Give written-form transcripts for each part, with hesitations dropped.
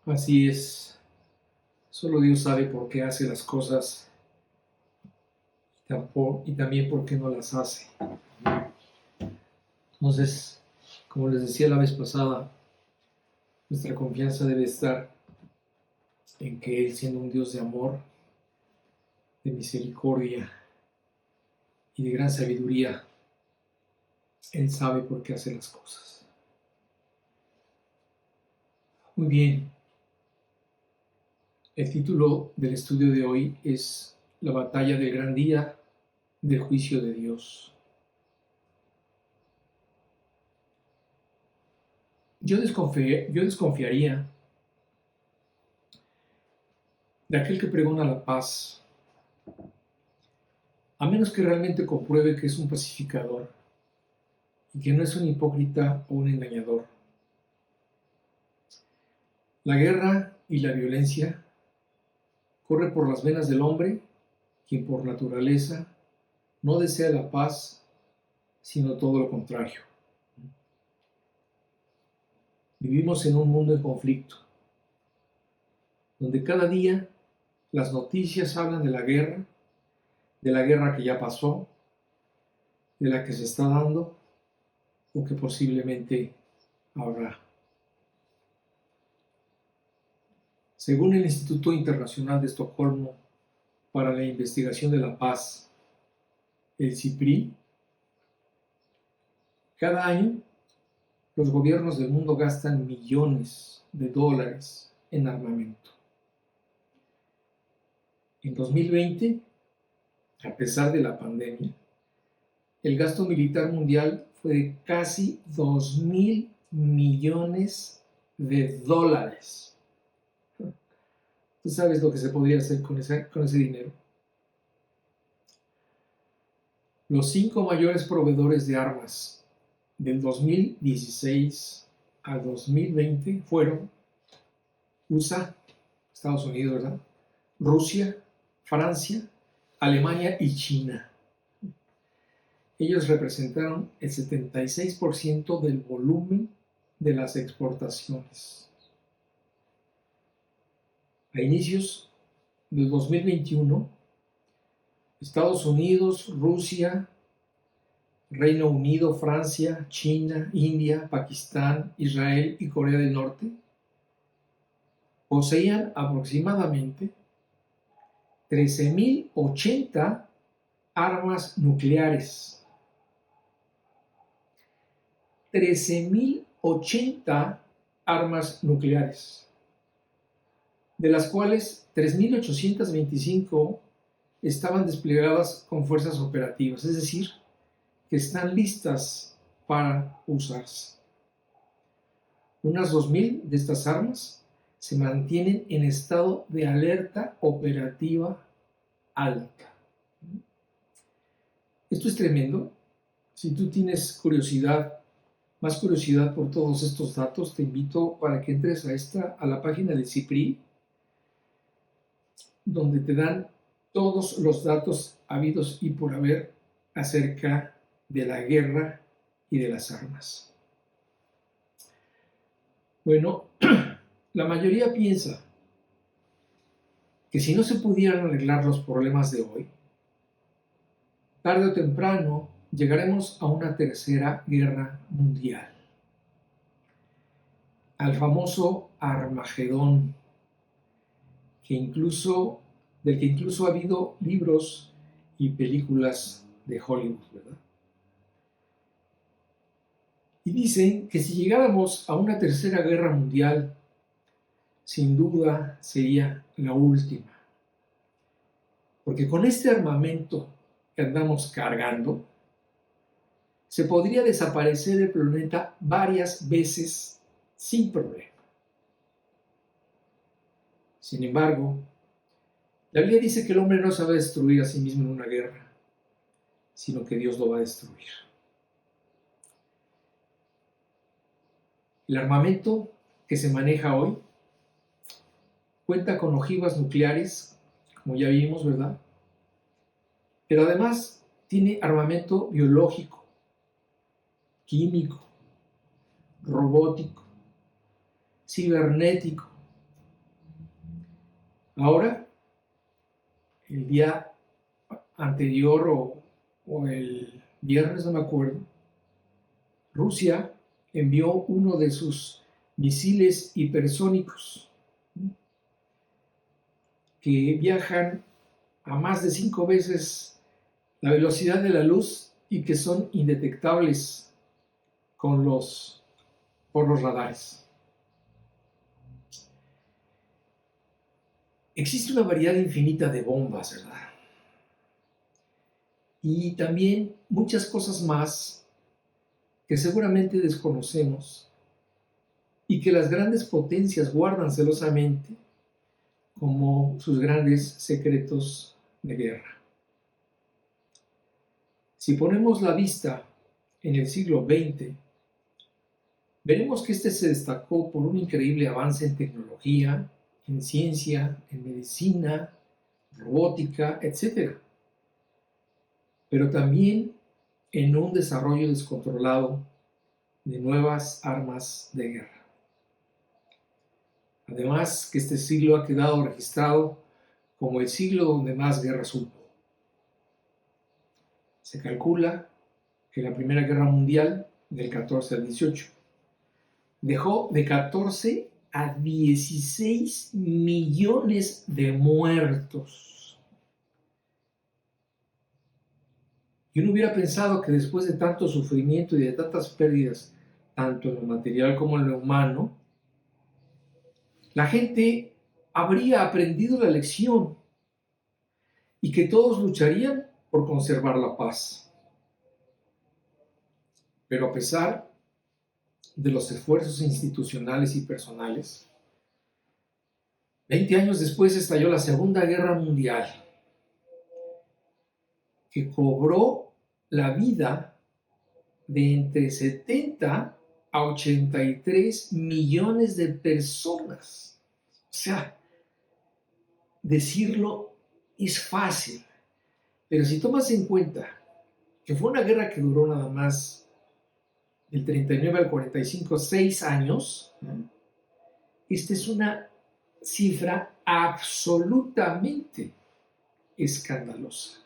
Así es, solo Dios sabe por qué hace las cosas y también por qué no las hace. Entonces, como les decía la vez pasada, nuestra confianza debe estar en que Él, siendo un Dios de amor, de misericordia y de gran sabiduría, Él sabe por qué hace las cosas. Muy bien, el título del estudio de hoy es La batalla del gran día del juicio de Dios. Yo desconfiaría de aquel que pregona la paz, a menos que realmente compruebe que es un pacificador y que no es un hipócrita o un engañador. La guerra y la violencia corre por las venas del hombre, quien por naturaleza no desea la paz, sino todo lo contrario. Vivimos en un mundo en conflicto, donde cada día las noticias hablan de la guerra que ya pasó, de la que se está dando o que posiblemente habrá. Según el Instituto Internacional de Estocolmo para la Investigación de la Paz, el CIPRI, cada año los gobiernos del mundo gastan millones de dólares en armamento. En 2020, a pesar de la pandemia, el gasto militar mundial fue de casi 2.000 millones de dólares. ¿Tú sabes lo que se podría hacer con ese dinero? Los 5 mayores proveedores de armas del 2016 al 2020 fueron USA, Estados Unidos, ¿verdad? Rusia, Francia, Alemania y China. Ellos representaron el 76% del volumen de las exportaciones. A inicios del 2021, Estados Unidos, Rusia, Reino Unido, Francia, China, India, Pakistán, Israel y Corea del Norte poseían aproximadamente 13.080 armas nucleares. 13.080 armas nucleares, de las cuales 3.825 estaban desplegadas con fuerzas operativas, es decir, que están listas para usarse. Unas 2.000 de estas armas se mantienen en estado de alerta operativa alta. Esto es tremendo. Si tú tienes curiosidad, más curiosidad por todos estos datos, te invito para que entres a la página del CIPRI, donde te dan todos los datos habidos y por haber acerca de la guerra y de las armas. Bueno, la mayoría piensa que si no se pudieran arreglar los problemas de hoy, tarde o temprano llegaremos a una tercera guerra mundial, al famoso Armagedón, del que incluso ha habido libros y películas de Hollywood, ¿verdad? Y dicen que si llegáramos a una tercera guerra mundial, sin duda sería la última. Porque con este armamento que andamos cargando, se podría desaparecer el planeta varias veces sin problema. Sin embargo, la Biblia dice que el hombre no se va a destruir a sí mismo en una guerra, sino que Dios lo va a destruir. El armamento que se maneja hoy cuenta con ojivas nucleares, como ya vimos, ¿verdad? Pero además tiene armamento biológico, químico, robótico, cibernético, Ahora, el día anterior o el viernes, no me acuerdo, Rusia envió uno de sus misiles hipersónicos que viajan a más de 5 veces la velocidad de la luz y que son indetectables por los radares. Existe una variedad infinita de bombas, ¿verdad? Y también muchas cosas más que seguramente desconocemos y que las grandes potencias guardan celosamente como sus grandes secretos de guerra. Si ponemos la vista en el siglo XX, veremos que este se destacó por un increíble avance en tecnología, en ciencia, en medicina, robótica, etc. Pero también en un desarrollo descontrolado de nuevas armas de guerra. Además, que este siglo ha quedado registrado como el siglo donde más guerras hubo. Se calcula que la Primera Guerra Mundial, del 14 al 18, dejó de 14 a 16 millones de muertos. Y uno hubiera pensado que después de tanto sufrimiento y de tantas pérdidas, tanto en lo material como en lo humano, la gente habría aprendido la lección y que todos lucharían por conservar la paz. Pero a pesar de los esfuerzos institucionales y personales, 20 años después estalló la Segunda Guerra Mundial, que cobró la vida de entre 70 a 83 millones de personas. O sea, decirlo es fácil, pero si tomas en cuenta que fue una guerra que duró nada más del 39 al 45, 6 años, esta es una cifra absolutamente escandalosa.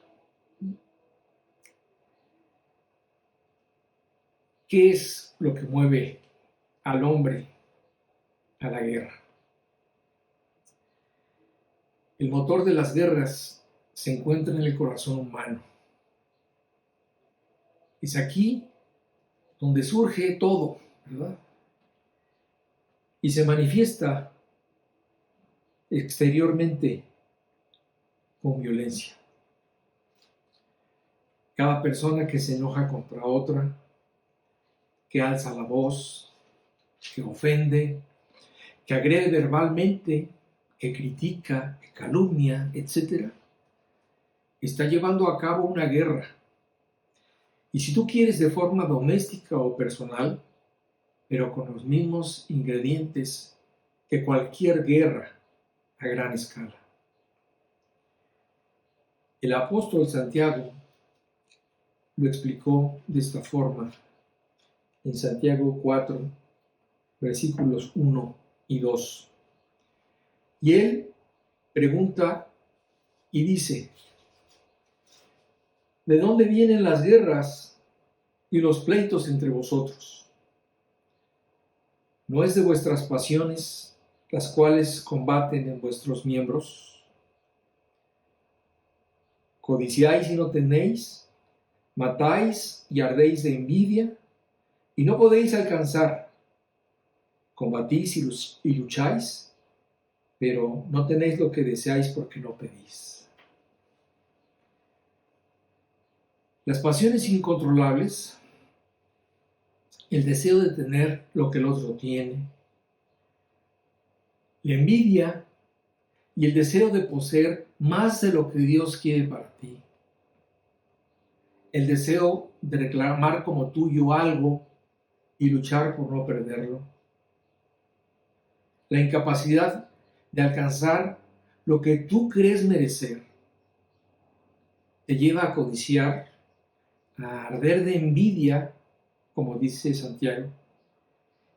¿Qué es lo que mueve al hombre a la guerra? El motor de las guerras se encuentra en el corazón humano. Es aquí donde surge todo, ¿verdad? Y se manifiesta exteriormente con violencia. Cada persona que se enoja contra otra, que alza la voz, que ofende, que agrede verbalmente, que critica, que calumnia, etc., está llevando a cabo una guerra. Y si tú quieres de forma doméstica o personal, pero con los mismos ingredientes que cualquier guerra a gran escala. El apóstol Santiago lo explicó de esta forma en Santiago 4, versículos 1 y 2. Y él pregunta y dice: ¿de dónde vienen las guerras y los pleitos entre vosotros? ¿No es de vuestras pasiones las cuales combaten en vuestros miembros? ¿Codiciáis y no tenéis? ¿Matáis y ardéis de envidia y no podéis alcanzar? ¿Combatís y lucháis, pero no tenéis lo que deseáis porque no pedís? Las pasiones incontrolables, el deseo de tener lo que el otro tiene, la envidia y el deseo de poseer más de lo que Dios quiere para ti, el deseo de reclamar como tuyo algo y luchar por no perderlo, la incapacidad de alcanzar lo que tú crees merecer, te lleva a codiciar, a arder de envidia, como dice Santiago.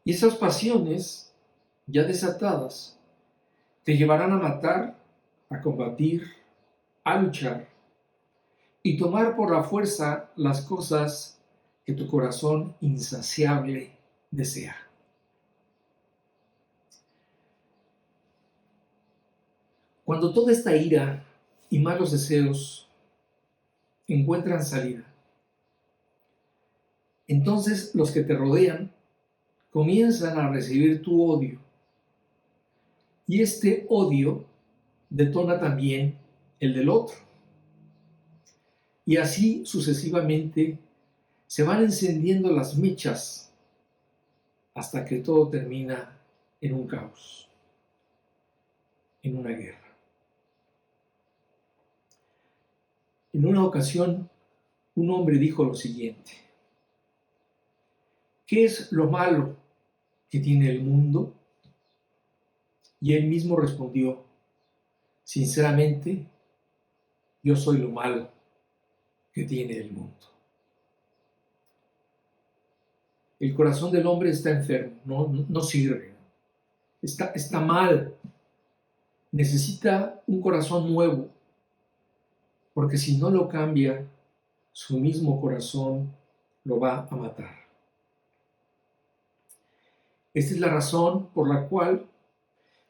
Y esas pasiones, ya desatadas, te llevarán a matar a combatir, a luchar y tomar por la fuerza las cosas que tu corazón insaciable desea. Cuando toda esta ira y malos deseos encuentran salida, entonces los que te rodean comienzan a recibir tu odio. Y este odio detona también el del otro. Y así sucesivamente se van encendiendo las mechas hasta que todo termina en un caos, en una guerra. En una ocasión, un hombre dijo lo siguiente: ¿qué es lo malo que tiene el mundo? Y él mismo respondió: sinceramente, yo soy lo malo que tiene el mundo. El corazón del hombre está enfermo, no sirve, está mal. Necesita un corazón nuevo, porque si no lo cambia, su mismo corazón lo va a matar. Esta es la razón por la cual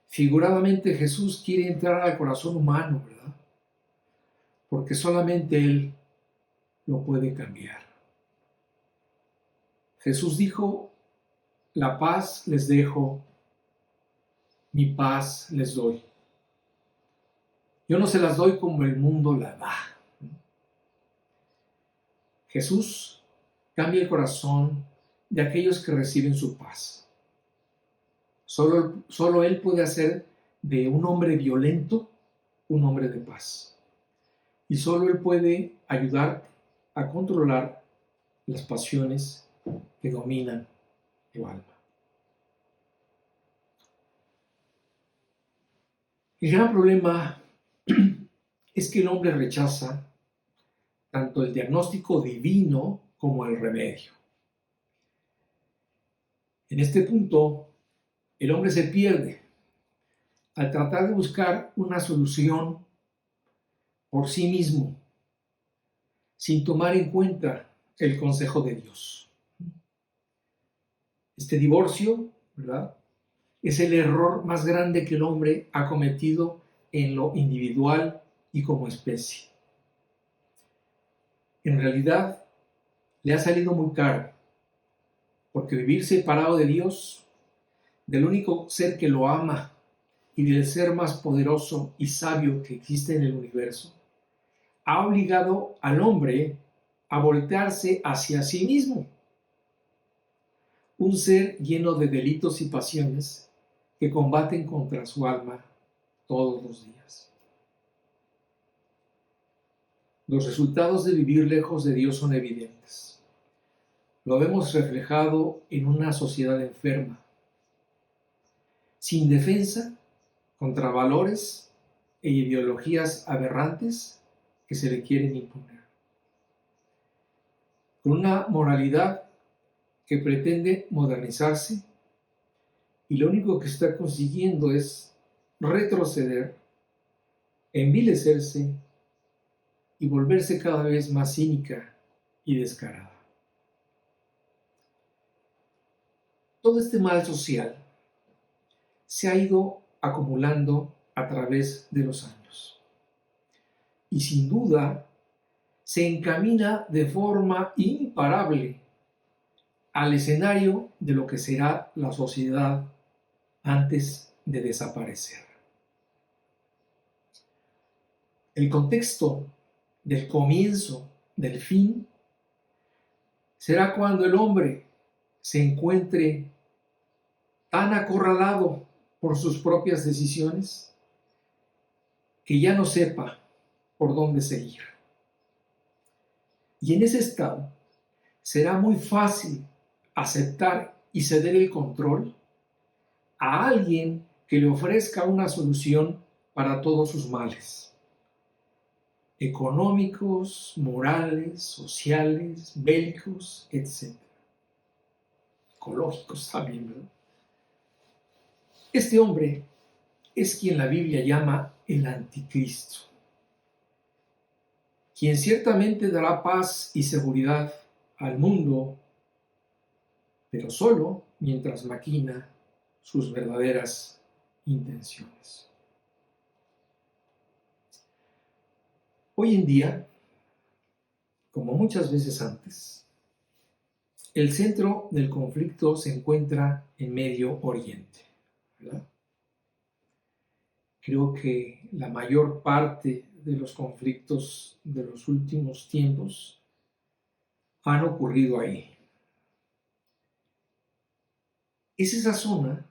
figuradamente Jesús quiere entrar al corazón humano, ¿verdad? Porque solamente Él lo puede cambiar. Jesús dijo: la paz les dejo, mi paz les doy. Yo no se las doy como el mundo la da. Jesús cambia el corazón de aquellos que reciben su paz. Solo Él puede hacer de un hombre violento un hombre de paz. Y solo Él puede ayudarte a controlar las pasiones que dominan tu alma. El gran problema es que el hombre rechaza tanto el diagnóstico divino como el remedio. En este punto, el hombre se pierde al tratar de buscar una solución por sí mismo, sin tomar en cuenta el consejo de Dios. Este divorcio, ¿verdad?, es el error más grande que el hombre ha cometido en lo individual y como especie. En realidad, le ha salido muy caro, porque vivir separado de Dios, del único ser que lo ama y del ser más poderoso y sabio que existe en el universo, ha obligado al hombre a voltearse hacia sí mismo. Un ser lleno de delitos y pasiones que combaten contra su alma todos los días. Los resultados de vivir lejos de Dios son evidentes. Lo vemos reflejado en una sociedad enferma, sin defensa contra valores e ideologías aberrantes que se le quieren imponer, con una moralidad que pretende modernizarse y lo único que está consiguiendo es retroceder, envilecerse y volverse cada vez más cínica y descarada. Todo este mal social se ha ido acumulando a través de los años y sin duda se encamina de forma imparable al escenario de lo que será la sociedad antes de desaparecer. El contexto del comienzo del fin será cuando el hombre se encuentre tan acorralado por sus propias decisiones que ya no sepa por dónde seguir. Y en ese estado será muy fácil aceptar y ceder el control a alguien que le ofrezca una solución para todos sus males, económicos, morales, sociales, bélicos, etc. Ecológicos también, ¿verdad? Este hombre es quien la Biblia llama el anticristo, quien ciertamente dará paz y seguridad al mundo, pero solo mientras maquina sus verdaderas intenciones. Hoy en día, como muchas veces antes, el centro del conflicto se encuentra en Medio Oriente, ¿verdad? Creo que la mayor parte de los conflictos de los últimos tiempos han ocurrido ahí. Es esa zona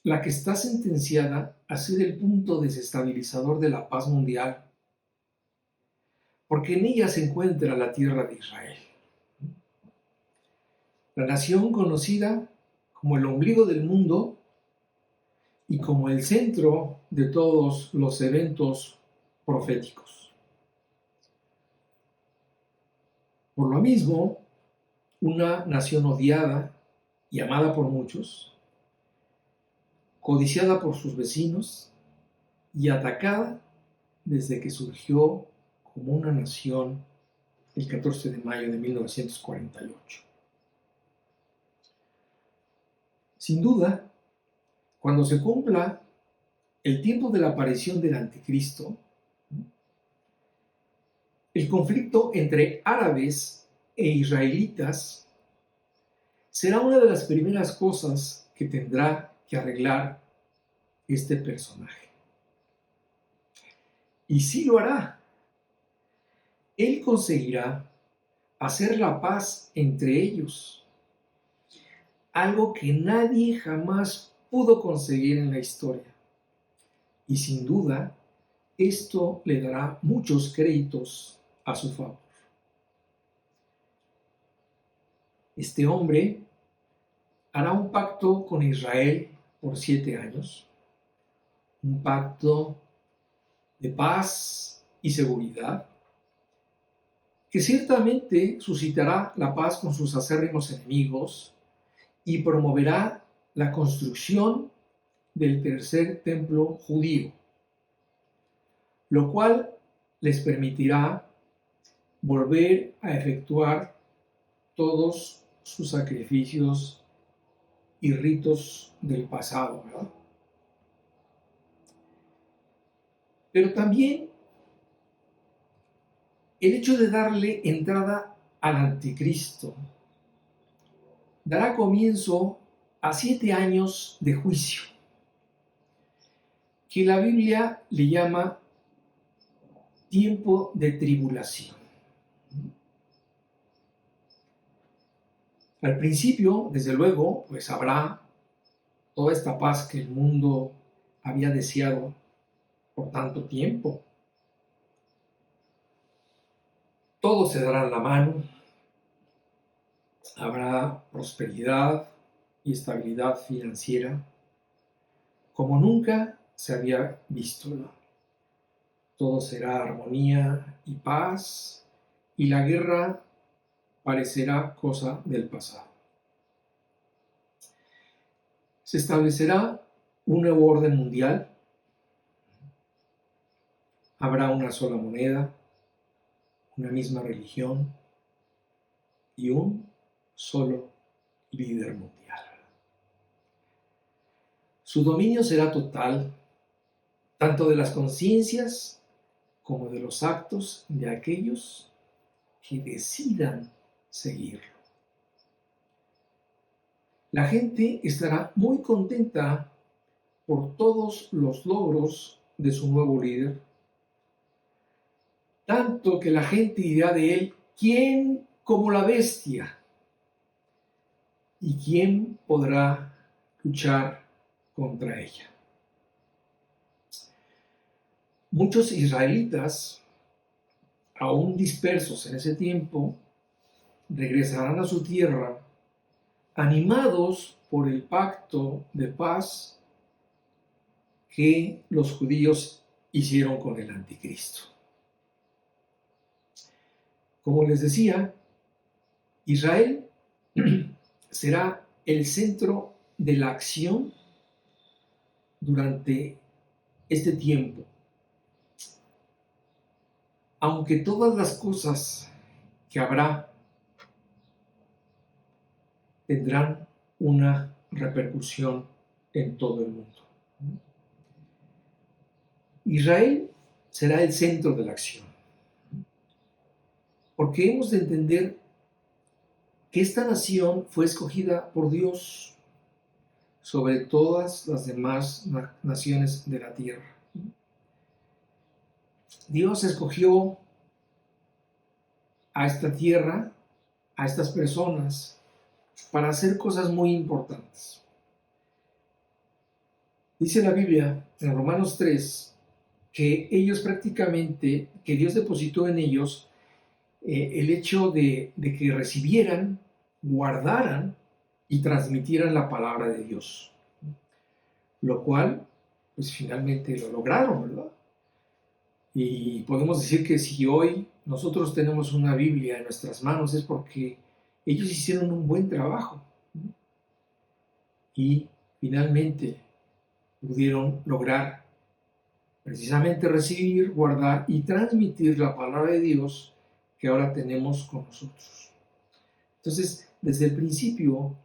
la que está sentenciada a ser el punto desestabilizador de la paz mundial, porque en ella se encuentra la tierra de Israel, la nación conocida como el ombligo del mundo y como el centro de todos los eventos proféticos. Por lo mismo, una nación odiada y amada por muchos, codiciada por sus vecinos y atacada desde que surgió como una nación el 14 de mayo de 1948. Sin duda, cuando se cumpla el tiempo de la aparición del anticristo, el conflicto entre árabes e israelitas será una de las primeras cosas que tendrá que arreglar este personaje. Y sí lo hará. Él conseguirá hacer la paz entre ellos, algo que nadie jamás pudo conseguir en la historia. Y sin duda, esto le dará muchos créditos a su favor. Este hombre hará un pacto con Israel por 7 años, un pacto de paz y seguridad, que ciertamente suscitará la paz con sus acérrimos enemigos y promoverá la construcción del tercer templo judío, lo cual les permitirá volver a efectuar todos sus sacrificios y ritos del pasado, ¿verdad? Pero también el hecho de darle entrada al anticristo dará comienzo a 7 años de juicio, que la Biblia le llama tiempo de tribulación. Al principio, desde luego, pues habrá toda esta paz que el mundo había deseado por tanto tiempo. Todo se dará en la mano, habrá prosperidad y estabilidad financiera como nunca se había visto, ¿no? Todo será armonía y paz, y la guerra parecerá cosa del pasado. Se establecerá un nuevo orden mundial, habrá una sola moneda, una misma religión y un solo líder mundial. Su dominio será total, tanto de las conciencias como de los actos de aquellos que decidan seguirlo. La gente estará muy contenta por todos los logros de su nuevo líder, tanto que la gente dirá de él: ¿quién como la bestia? ¿Y quién podrá luchar contra ella? Muchos israelitas, aún dispersos en ese tiempo, regresarán a su tierra animados por el pacto de paz que los judíos hicieron con el anticristo. Como les decía, Israel será el centro de la acción durante este tiempo, aunque todas las cosas que habrá tendrán una repercusión en todo el mundo. Israel será el centro de la acción, porque hemos de entender que esta nación fue escogida por Dios sobre todas las demás naciones de la tierra. Dios escogió a esta tierra, a estas personas, para hacer cosas muy importantes. Dice la Biblia en Romanos 3 que ellos prácticamente, que Dios depositó en ellos el hecho de que recibieran, guardaran y transmitieran la palabra de Dios. Lo cual, pues finalmente lo lograron, ¿verdad? Y podemos decir que si hoy nosotros tenemos una Biblia en nuestras manos es porque ellos hicieron un buen trabajo. Y finalmente pudieron lograr precisamente recibir, guardar y transmitir la palabra de Dios que ahora tenemos con nosotros. Entonces, desde el principio,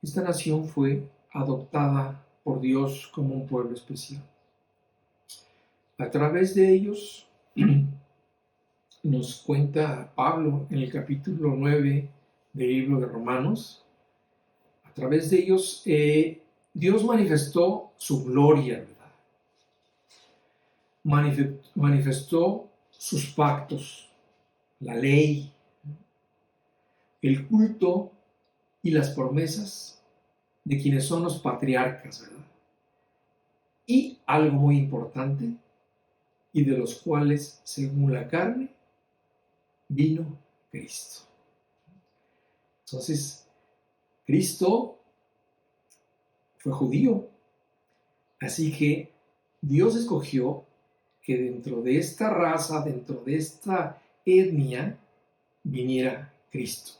esta nación fue adoptada por Dios como un pueblo especial. A través de ellos, nos cuenta Pablo en el capítulo 9 del libro de Romanos, a través de ellos Dios manifestó su gloria, ¿verdad? Manifestó sus pactos, la ley, el culto y las promesas de quienes son los patriarcas, ¿verdad? Y algo muy importante, y de los cuales, según la carne, vino Cristo. Entonces, Cristo fue judío, así que Dios escogió que dentro de esta raza, dentro de esta etnia, viniera Cristo.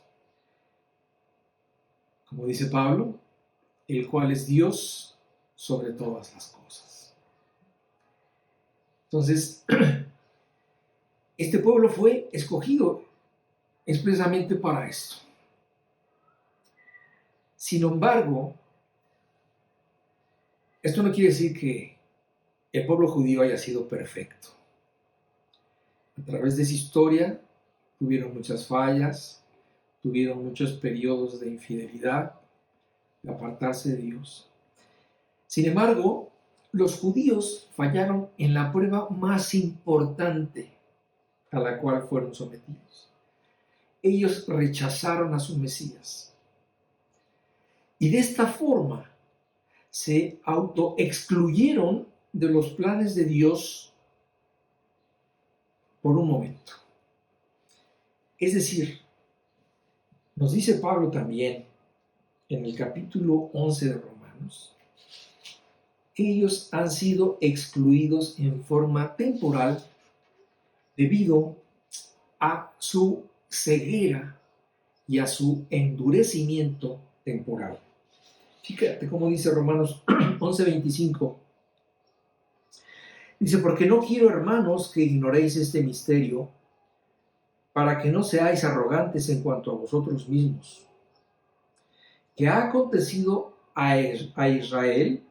Como dice Pablo, el cual es Dios sobre todas las cosas. Entonces, este pueblo fue escogido expresamente para esto. Sin embargo, esto no quiere decir que el pueblo judío haya sido perfecto. A través de esa historia tuvieron muchas fallas, tuvieron muchos periodos de infidelidad, de apartarse de Dios. Sin embargo, los judíos fallaron en la prueba más importante a la cual fueron sometidos. Ellos rechazaron a su Mesías. Y de esta forma se autoexcluyeron de los planes de Dios por un momento. Es decir, nos dice Pablo también en el capítulo 11 de Romanos, ellos han sido excluidos en forma temporal debido a su ceguera y a su endurecimiento temporal. Fíjate cómo dice Romanos 11:25. Dice, porque no quiero, hermanos, que ignoréis este misterio, para que no seáis arrogantes en cuanto a vosotros mismos, que ha acontecido a Israel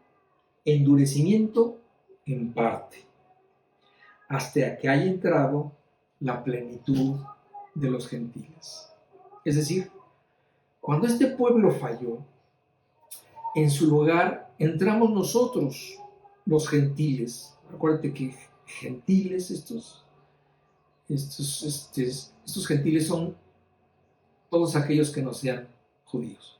endurecimiento en parte, hasta que haya entrado la plenitud de los gentiles. Es decir, cuando este pueblo falló, en su lugar entramos nosotros, los gentiles. Acuérdate que gentiles, estos gentiles son todos aquellos que no sean judíos.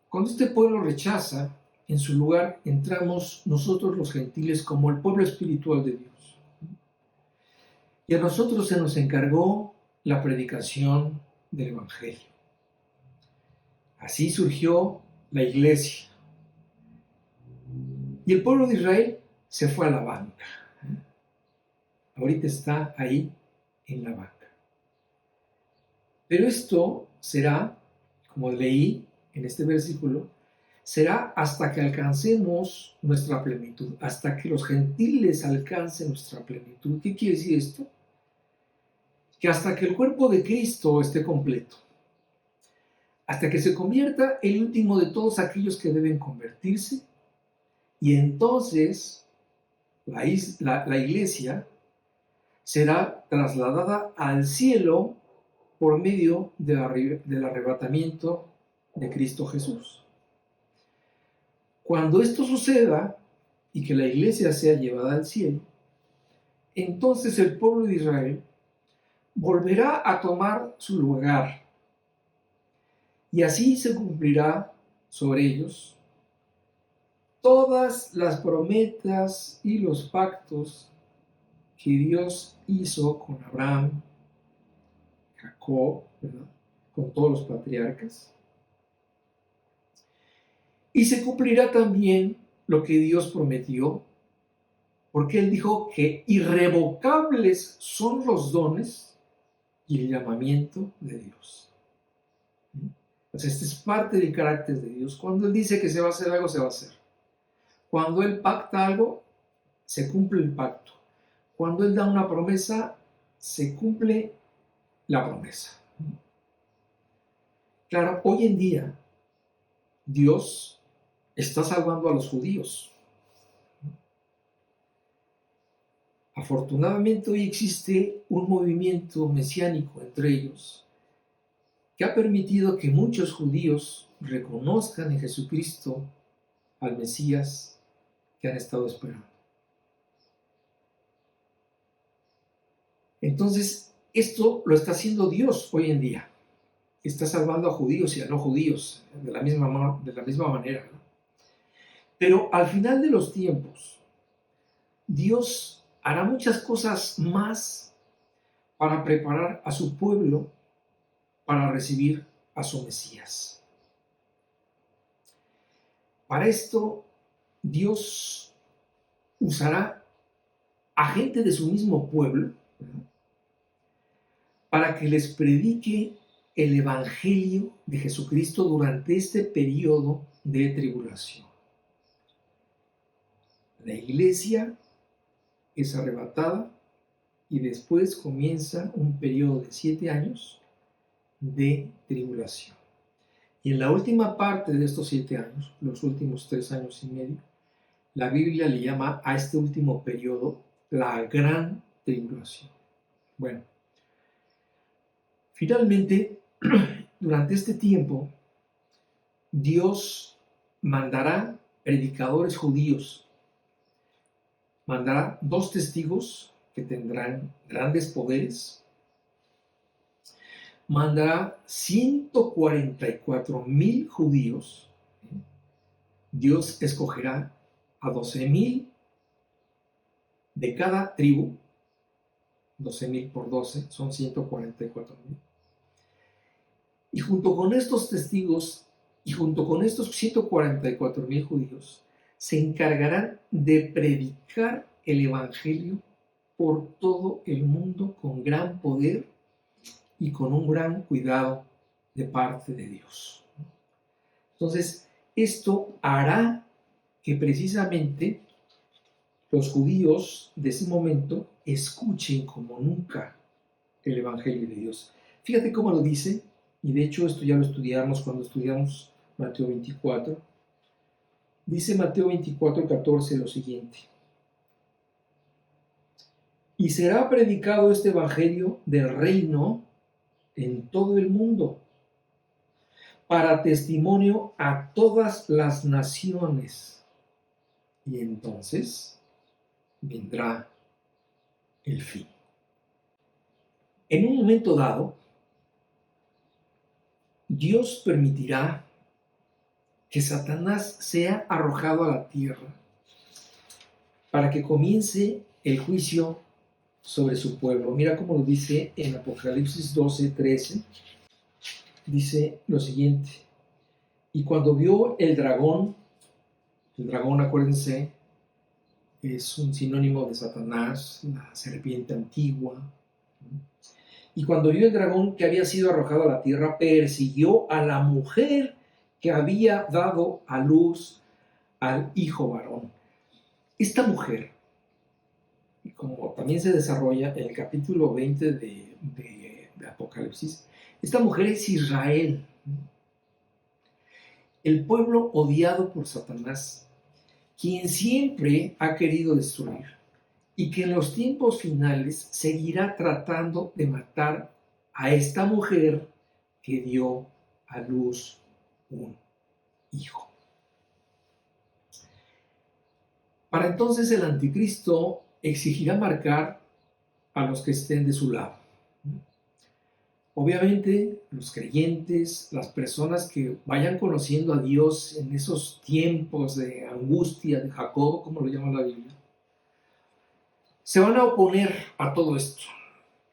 Cuando este pueblo rechaza, en su lugar entramos nosotros los gentiles como el pueblo espiritual de Dios. Y a nosotros se nos encargó la predicación del Evangelio. Así surgió la iglesia. Y el pueblo de Israel se fue a la banca. Ahorita está ahí en la banca. Pero esto será, como leí en este versículo, será hasta que alcancemos nuestra plenitud, hasta que los gentiles alcancen nuestra plenitud. ¿Qué quiere decir esto? Que hasta que el cuerpo de Cristo esté completo, hasta que se convierta el último de todos aquellos que deben convertirse, y entonces la iglesia será trasladada al cielo por medio del arrebatamiento de Cristo Jesús. Cuando esto suceda y que la iglesia sea llevada al cielo, entonces el pueblo de Israel volverá a tomar su lugar y así se cumplirá sobre ellos todas las promesas y los pactos que Dios hizo con Abraham, Jacob, ¿verdad?, con todos los patriarcas. Y se cumplirá también lo que Dios prometió, porque Él dijo que irrevocables son los dones y el llamamiento de Dios. Entonces, esta es parte del carácter de Dios. Cuando Él dice que se va a hacer algo, se va a hacer. Cuando Él pacta algo, se cumple el pacto. Cuando Él da una promesa, se cumple la promesa. Claro, hoy en día, Dios está salvando a los judíos. Afortunadamente, hoy existe un movimiento mesiánico entre ellos que ha permitido que muchos judíos reconozcan en Jesucristo al Mesías que han estado esperando. Entonces, esto lo está haciendo Dios hoy en día. Está salvando a judíos y a no judíos de la misma manera, ¿no? Pero al final de los tiempos, Dios hará muchas cosas más para preparar a su pueblo para recibir a su Mesías. Para esto, Dios usará a gente de su mismo pueblo, ¿verdad?, para que les predique el Evangelio de Jesucristo durante este periodo de tribulación. La iglesia es arrebatada y después comienza un periodo de 7 años de tribulación. Y en la última parte de estos 7 años, los últimos 3 años y medio, la Biblia le llama a este último periodo la gran tribulación. Bueno, finalmente, durante este tiempo, Dios mandará predicadores judíos, mandará 2 testigos que tendrán grandes poderes, mandará 144,000 judíos. Dios escogerá a 12,000 de cada tribu, 12,000 por 12 son 144,000. Y junto con estos testigos y junto con estos 144,000 judíos, se encargarán de predicar el Evangelio por todo el mundo con gran poder y con un gran cuidado de parte de Dios. Entonces, esto hará que precisamente los judíos de ese momento escuchen como nunca el Evangelio de Dios. Fíjate cómo lo dice, y de hecho esto ya lo estudiamos cuando estudiamos Mateo 24. Dice Mateo 24:14 lo siguiente: y será predicado este Evangelio del reino en todo el mundo, para testimonio a todas las naciones, y entonces vendrá el fin. En un momento dado, Dios permitirá que Satanás sea arrojado a la tierra para que comience el juicio sobre su pueblo. Mira cómo lo dice en Apocalipsis 12:13. Dice lo siguiente: y cuando vio el dragón, acuérdense, es un sinónimo de Satanás, la serpiente antigua. Y cuando vio el dragón que había sido arrojado a la tierra, persiguió a la mujer que había dado a luz al hijo varón. Esta mujer, como también se desarrolla en el capítulo 20 de Apocalipsis, esta mujer es Israel, el pueblo odiado por Satanás, quien siempre ha querido destruir y que en los tiempos finales seguirá tratando de matar a esta mujer que dio a luz un hijo. Para entonces el anticristo exigirá marcar a los que estén de su lado. Obviamente, los creyentes, las personas que vayan conociendo a Dios en esos tiempos de angustia de Jacob, como lo llama la Biblia, se van a oponer a todo esto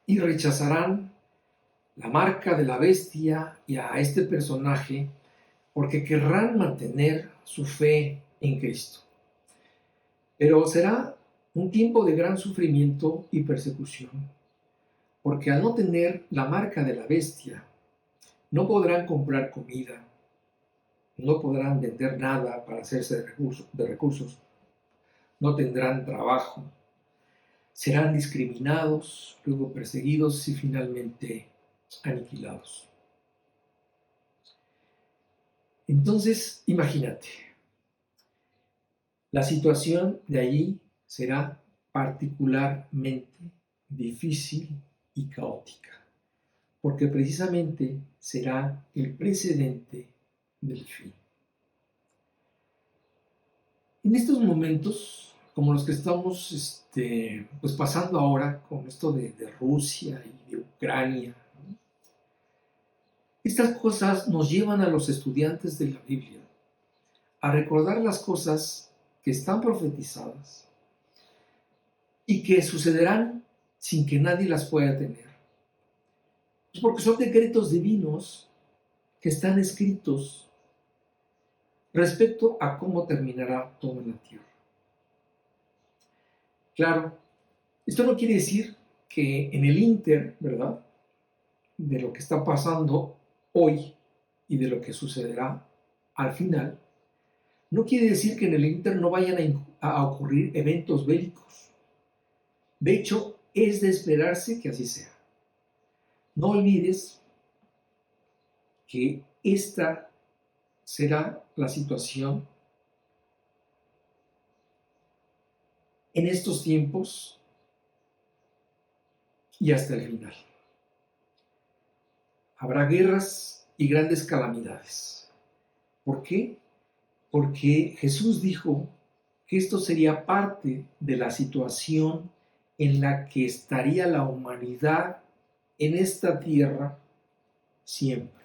y rechazarán la marca de la bestia y a este personaje porque querrán mantener su fe en Cristo. Pero será un tiempo de gran sufrimiento y persecución, porque al no tener la marca de la bestia, no podrán comprar comida, no podrán vender nada para hacerse de recursos, no tendrán trabajo, serán discriminados, luego perseguidos y finalmente aniquilados. Entonces, imagínate, la situación de allí será particularmente difícil y caótica, porque precisamente será el precedente del fin. En estos momentos, como los que estamos pues pasando ahora con esto de Rusia y de Ucrania, ¿no? Estas cosas nos llevan a los estudiantes de la Biblia a recordar las cosas que están profetizadas y que sucederán sin que nadie las pueda tener. Pues porque son decretos divinos que están escritos respecto a cómo terminará todo en la tierra. Claro, esto no quiere decir que en el ínter, ¿verdad?, de lo que está pasando hoy y de lo que sucederá al final, no quiere decir que en el ínter no vayan a ocurrir eventos bélicos. De hecho, es de esperarse que así sea. No olvides que esta será la situación en estos tiempos y hasta el final. Habrá guerras y grandes calamidades. ¿Por qué? Porque Jesús dijo que esto sería parte de la situación en la que estaría la humanidad en esta tierra siempre.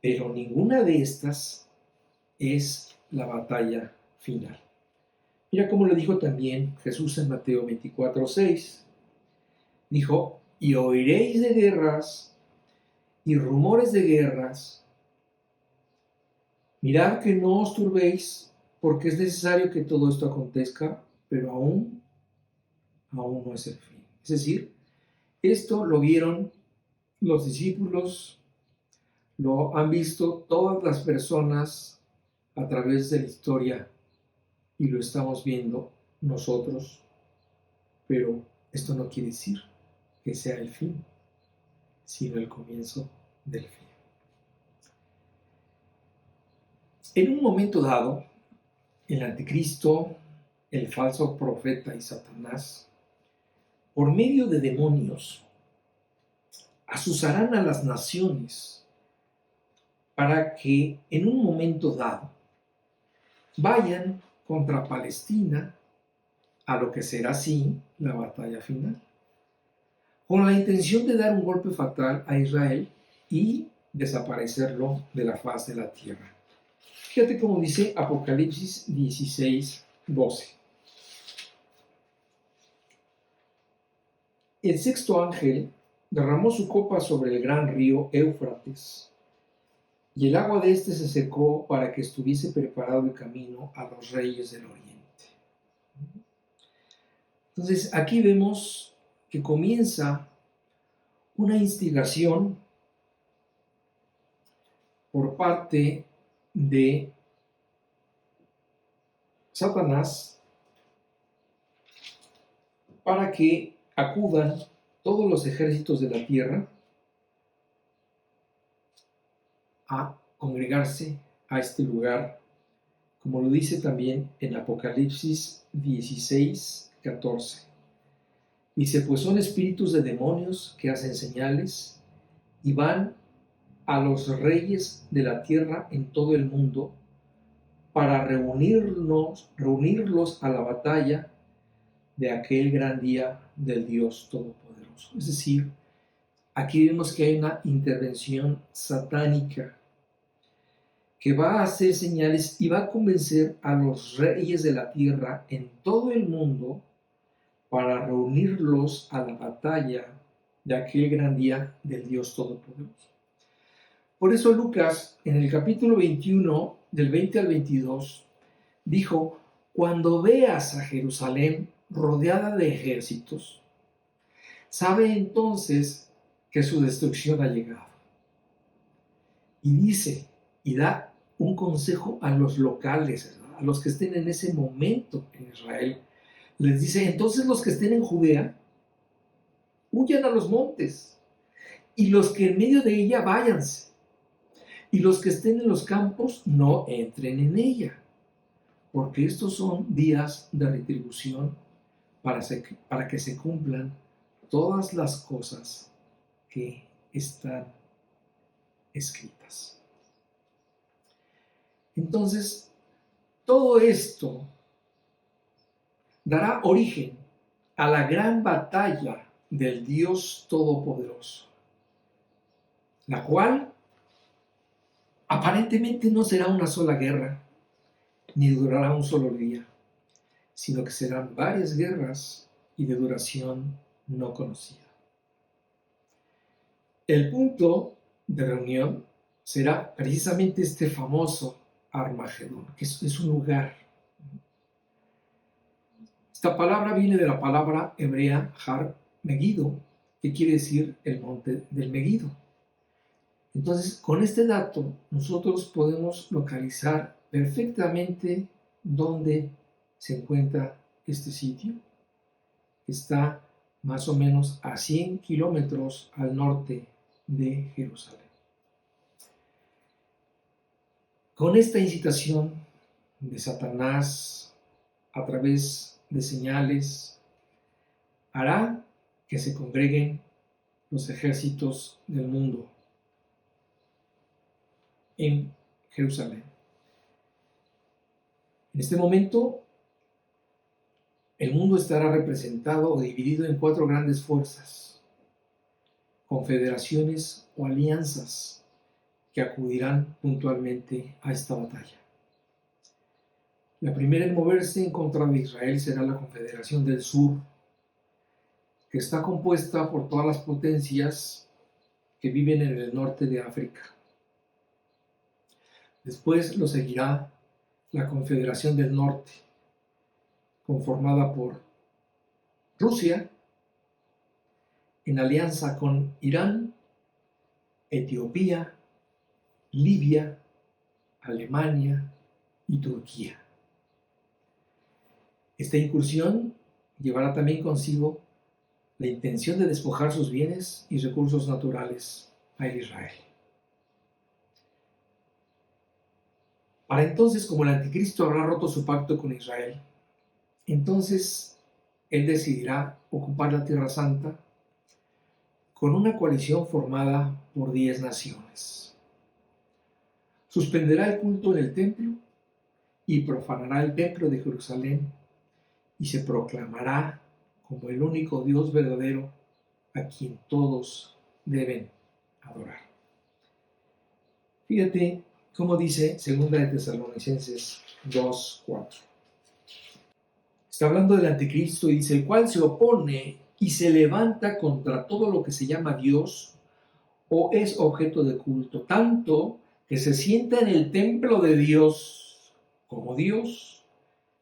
Pero ninguna de estas es la batalla final. Mira cómo le dijo también Jesús en Mateo 24:6. Dijo, y oiréis de guerras y rumores de guerras. Mirad que no os turbéis, porque es necesario que todo esto acontezca, pero aún no es el fin. Es decir, esto lo vieron los discípulos, lo han visto todas las personas a través de la historia y lo estamos viendo nosotros, pero esto no quiere decir que sea el fin, sino el comienzo del fin. En un momento dado, el anticristo, el falso profeta y Satanás, por medio de demonios, azuzarán a las naciones para que en un momento dado vayan contra Palestina, a lo que será así la batalla final, con la intención de dar un golpe fatal a Israel y desaparecerlo de la faz de la tierra. Fíjate cómo dice Apocalipsis 16:12. El sexto ángel derramó su copa sobre el gran río Éufrates, y el agua de éste se secó para que estuviese preparado el camino a los reyes del oriente. Entonces, aquí vemos que comienza una instigación por parte de Satanás para que acudan todos los ejércitos de la tierra a congregarse a este lugar, como lo dice también en Apocalipsis 16:14. Dice, pues son espíritus de demonios que hacen señales y van a los reyes de la tierra en todo el mundo para reunirlos a la batalla de aquel gran día del Dios Todopoderoso. Es decir, aquí vemos que hay una intervención satánica que va a hacer señales y va a convencer a los reyes de la tierra en todo el mundo para reunirlos a la batalla de aquel gran día del Dios Todopoderoso. Por eso Lucas, en el capítulo 21, del 20 al 22, dijo, cuando veas a Jerusalén rodeada de ejércitos, sabe entonces que su destrucción ha llegado. Y dice, y da un consejo a los locales, a los que estén en ese momento en Israel. Les dice, entonces los que estén en Judea, huyan a los montes, y los que en medio de ella váyanse, y los que estén en los campos no entren en ella, porque estos son días de retribución para que se cumplan todas las cosas que están escritas. Entonces, todo esto dará origen a la gran batalla del Dios Todopoderoso, la cual aparentemente no será una sola guerra, ni durará un solo día, sino que serán varias guerras y de duración no conocida. El punto de reunión será precisamente este famoso Armagedón, que es un lugar. Esta palabra viene de la palabra hebrea Har Megiddo, que quiere decir el monte del Megiddo. Entonces, con este dato, nosotros podemos localizar perfectamente dónde se encuentra este sitio. Está más o menos a 100 kilómetros al norte de Jerusalén. Con esta incitación de Satanás a través de señales, hará que se congreguen los ejércitos del mundo en Jerusalén. En este momento, el mundo estará representado o dividido en 4 grandes fuerzas, confederaciones o alianzas que acudirán puntualmente a esta batalla. La primera en moverse en contra de Israel será la Confederación del Sur, que está compuesta por todas las potencias que viven en el norte de África. Después lo seguirá la Confederación del Norte, conformada por Rusia, en alianza con Irán, Etiopía, Libia, Alemania y Turquía. Esta incursión llevará también consigo la intención de despojar sus bienes y recursos naturales a Israel. Para entonces, como el anticristo habrá roto su pacto con Israel, entonces él decidirá ocupar la Tierra Santa con una coalición formada por 10 naciones. Suspenderá el culto en el templo y profanará el templo de Jerusalén y se proclamará como el único Dios verdadero a quien todos deben adorar. Fíjate cómo dice 2 de Tesalonicenses 2:4. Está hablando del anticristo y dice, el cual se opone y se levanta contra todo lo que se llama Dios o es objeto de culto, tanto que se sienta en el templo de Dios como Dios,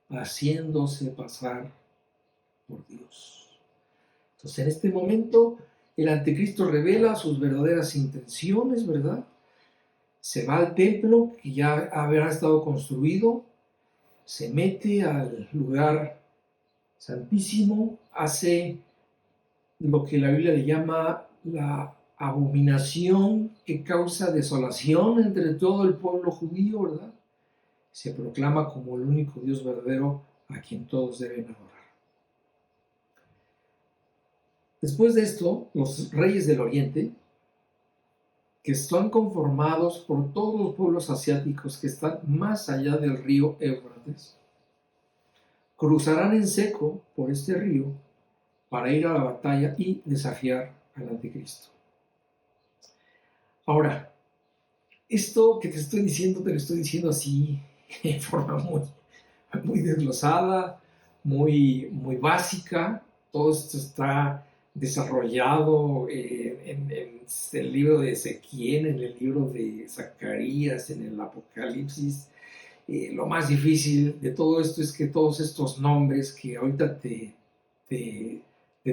haciéndose pasar por Dios. Entonces, en este momento, el anticristo revela sus verdaderas intenciones, ¿verdad? se va al templo que ya habrá estado construido, se mete al lugar santísimo, hace lo que la Biblia le llama la abominación que causa desolación entre todo el pueblo judío, ¿verdad? Se proclama como el único Dios verdadero a quien todos deben adorar. Después de esto, los reyes del Oriente, que están conformados por todos los pueblos asiáticos que están más allá del río Éufrates, cruzarán en seco por este río para ir a la batalla y desafiar al anticristo. Ahora, esto que te estoy diciendo, te lo estoy diciendo así, en forma muy desglosada, muy básica. Todo esto está desarrollado en el libro de Ezequiel, en el libro de Zacarías, en el Apocalipsis. Lo más difícil de todo esto es que todos estos nombres que ahorita te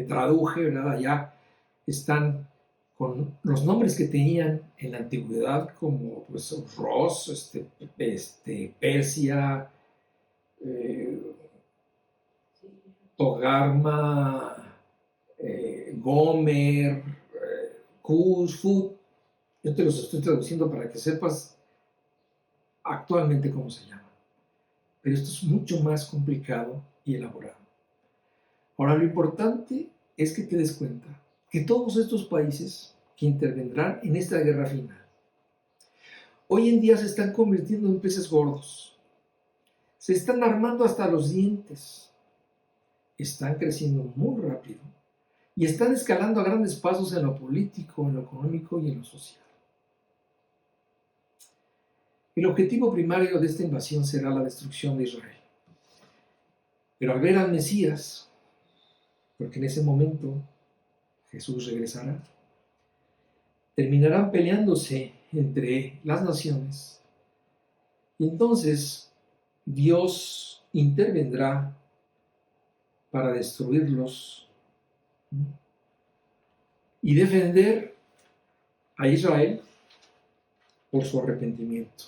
traduje, ¿verdad? Allá están con los nombres que tenían en la antigüedad, como pues Ros, Persia, Togarma, Gomer, Cus, Fut. Yo te los estoy traduciendo para que sepas actualmente cómo se llama. Pero esto es mucho más complicado y elaborado. Ahora, lo importante es que te des cuenta que todos estos países que intervendrán en esta guerra final, hoy en día se están convirtiendo en peces gordos. Se están armando hasta los dientes. Están creciendo muy rápido y están escalando a grandes pasos en lo político, en lo económico y en lo social. El objetivo primario de esta invasión será la destrucción de Israel. Pero al ver al Mesías, porque en ese momento Jesús regresará, terminarán peleándose entre las naciones. Y entonces Dios intervendrá para destruirlos y defender a Israel por su arrepentimiento.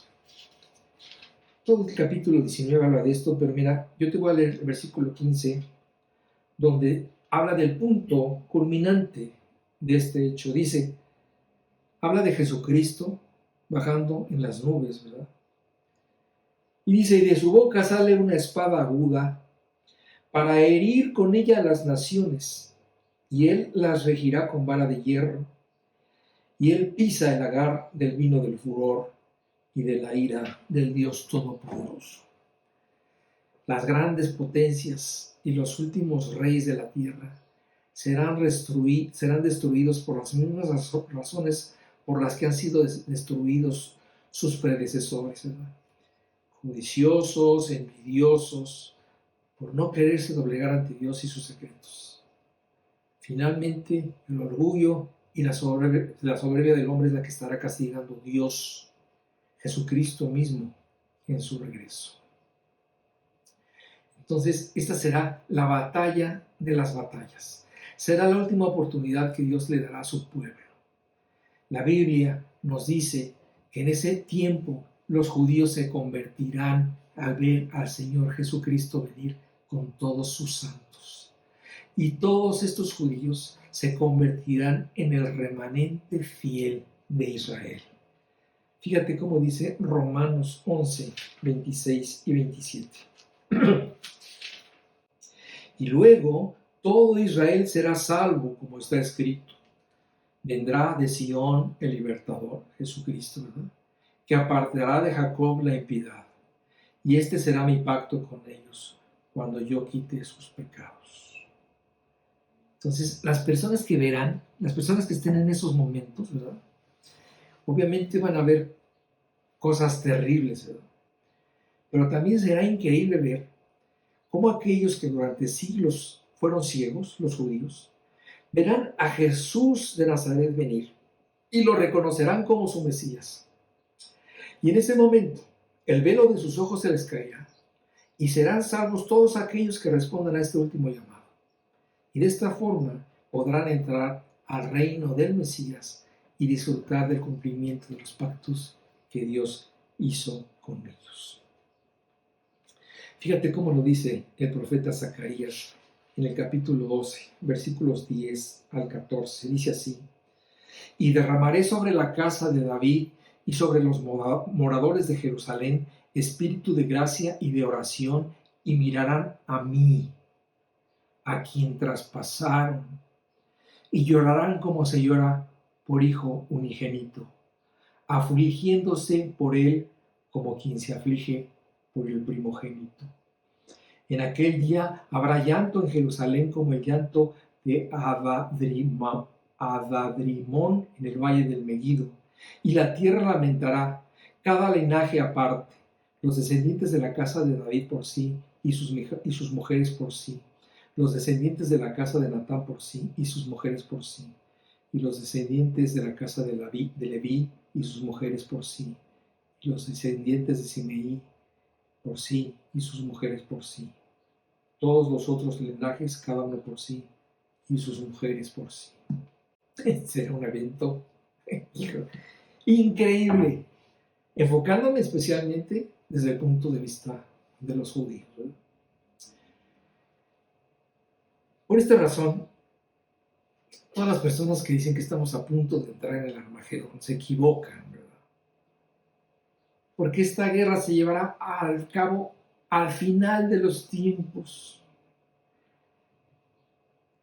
Todo el capítulo 19 habla de esto, pero mira, yo te voy a leer el versículo 15, donde habla del punto culminante de este hecho. Dice, habla de Jesucristo bajando en las nubes, ¿verdad? Y dice, y de su boca sale una espada aguda para herir con ella a las naciones, y él las regirá con vara de hierro, y él pisa el lagar del vino del furor y de la ira del Dios Todopoderoso. Las grandes potencias y los últimos reyes de la tierra serán destruidos por las mismas razones por las que han sido destruidos sus predecesores, ¿verdad? Codiciosos, envidiosos, por no quererse doblegar ante Dios y sus secretos. Finalmente, el orgullo y la soberbia del hombre es la que estará castigando Dios, Jesucristo mismo, en su regreso. Entonces, esta será la batalla de las batallas. Será la última oportunidad que Dios le dará a su pueblo. La Biblia nos dice que en ese tiempo los judíos se convertirán al ver al Señor Jesucristo venir con todos sus santos. Y todos estos judíos se convertirán en el remanente fiel de Israel. Fíjate cómo dice Romanos 11, 26 y 27. Y luego todo Israel será salvo, como está escrito. Vendrá de Sión el libertador, Jesucristo, ¿verdad? Que apartará de Jacob la impiedad. Y este será mi pacto con ellos, cuando yo quite sus pecados. Entonces, las personas que verán, las personas que estén en esos momentos, ¿verdad? Obviamente van a ver cosas terribles, ¿verdad? Pero también será increíble ver cómo aquellos que durante siglos fueron ciegos, los judíos, verán a Jesús de Nazaret venir y lo reconocerán como su Mesías. Y en ese momento, el velo de sus ojos se les caerá y serán salvos todos aquellos que respondan a este último llamado. Y de esta forma podrán entrar al reino del Mesías y disfrutar del cumplimiento de los pactos que Dios hizo con ellos. Fíjate cómo lo dice el profeta Zacarías en el capítulo 12, versículos 10 al 14. Dice así: y derramaré sobre la casa de David y sobre los moradores de Jerusalén espíritu de gracia y de oración, y mirarán a mí, a quien traspasaron, y llorarán como se llora por hijo unigénito, afligiéndose por él como quien se aflige por el primogénito. En aquel día habrá llanto en Jerusalén como el llanto de Adadrimón en el valle del Megiddo, y la tierra lamentará, cada linaje aparte, los descendientes de la casa de David por sí, y sus mujeres por sí, los descendientes de la casa de Natán por sí, y sus mujeres por sí, y los descendientes de la casa de Leví, y sus mujeres por sí, y los descendientes de Simeí por sí, y sus mujeres por sí, todos los otros linajes, cada uno por sí, y sus mujeres por sí. Será un evento increíble, enfocándome especialmente desde el punto de vista de los judíos, ¿verdad? Por esta razón, todas las personas que dicen que estamos a punto de entrar en el Armagedón se equivocan, ¿verdad? Porque esta guerra se llevará al cabo al final de los tiempos,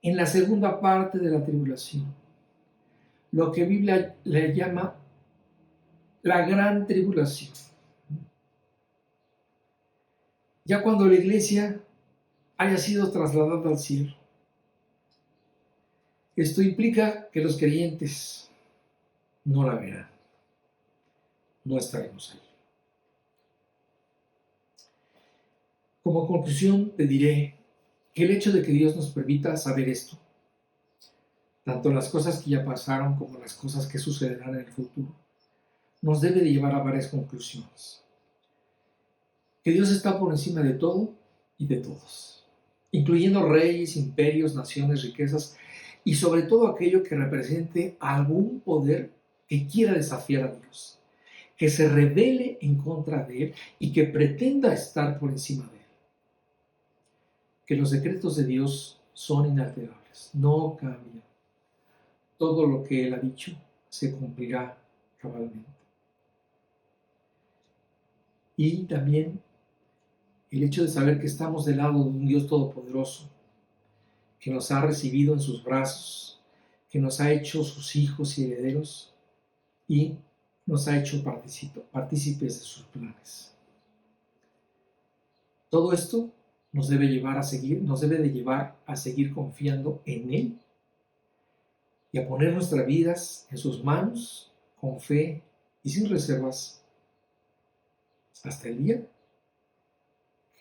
en la segunda parte de la tribulación, lo que Biblia le llama la gran tribulación. Ya cuando la iglesia haya sido trasladada al cielo. Esto implica que los creyentes no la verán, no estaremos ahí. Como conclusión te diré que el hecho de que Dios nos permita saber esto, tanto las cosas que ya pasaron como las cosas que sucederán en el futuro, nos debe de llevar a varias conclusiones. Que Dios está por encima de todo y de todos, incluyendo reyes, imperios, naciones, riquezas y sobre todo aquello que represente algún poder que quiera desafiar a Dios, que se rebele en contra de Él y que pretenda estar por encima de Él. Que los decretos de Dios son inalterables, no cambian. Todo lo que Él ha dicho se cumplirá cabalmente. Y también el hecho de saber que estamos del lado de un Dios todopoderoso, que nos ha recibido en sus brazos, que nos ha hecho sus hijos y herederos y nos ha hecho partícipes de sus planes. Todo esto nos debe de llevar a seguir confiando en Él y a poner nuestras vidas en sus manos con fe y sin reservas hasta el día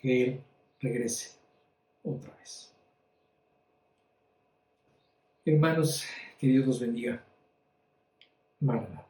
que Él regrese otra vez. Hermanos, que Dios los bendiga. Maranatha.